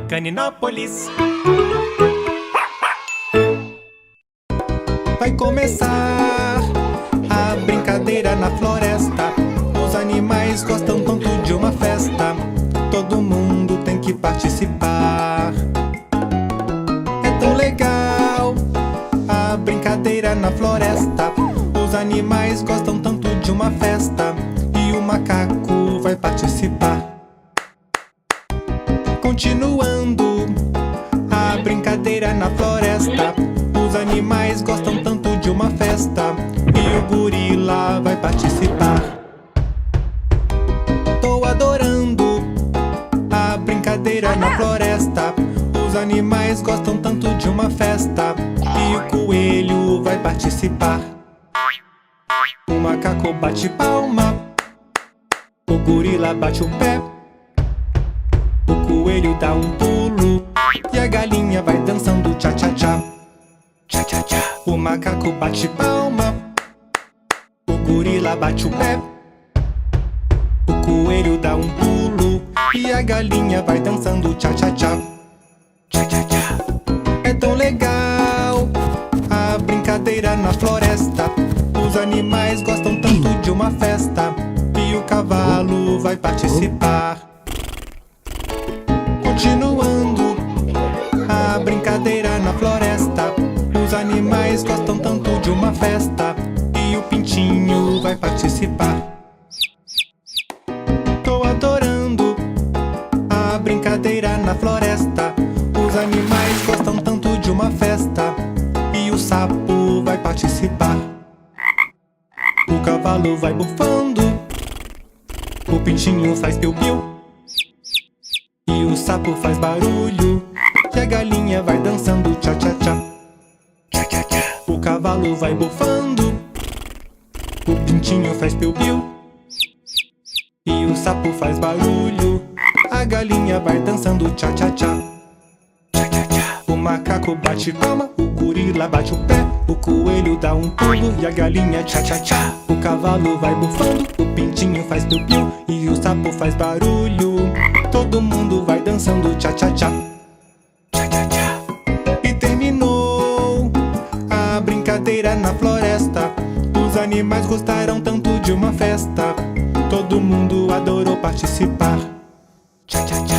Caninópolis. Vai começar a brincadeira na floresta. Os animais gostam tanto de uma festa. Todo mundo tem que participar. É tão legal a brincadeira na floresta. Os animais gostam tanto de uma festa. E o macaco vai participar. Continuando a brincadeira na floresta. Os animais gostam tanto de uma festa. E o gorila vai participar. Tô adorando a brincadeira na floresta. Os animais gostam tanto de uma festa. E o coelho vai participar. O macaco bate palma. O gorila bate o pé. O coelho dá um pulo. E a galinha vai dançando tchá-tchá-tchá. Tchá-tchá-tchá. O macaco bate palma. O gorila bate o pé. O coelho dá um pulo. E a galinha vai dançando tchá-tchá-tchá. Tchá-tchá-tchá. É tão legal a brincadeira na floresta. Os animais gostam tanto de uma festa. E o cavalo vai participar. Continuando a brincadeira na floresta. Os animais gostam tanto de uma festa. E o pintinho vai participar. Tô adorando a brincadeira na floresta. Os animais gostam tanto de uma festa. E o sapo vai participar. O cavalo vai bufando. O pintinho faz piu-piu. E o sapo faz barulho. E a galinha vai dançando tchá-tchá-tchá. Tchá-tchá-tchá. O cavalo vai bufando. O pintinho faz piu-piu. E o sapo faz barulho. A galinha vai dançando tchá-tchá-tchá. Tchá-tchá-tchá. O macaco bate palma. O gorila bate o pé. O coelho dá um pulo. E a galinha tchá-tchá-tchá. O cavalo vai bufando. O pintinho faz piu-piu. E o sapo faz barulho. Todo mundo vai dançando tchá-tchá-tchá. Tchá-tchá-tchá. E terminou a brincadeira na floresta. Os animais gostaram tanto de uma festa. Todo mundo adorou participar. Tchá-tchá-tchá.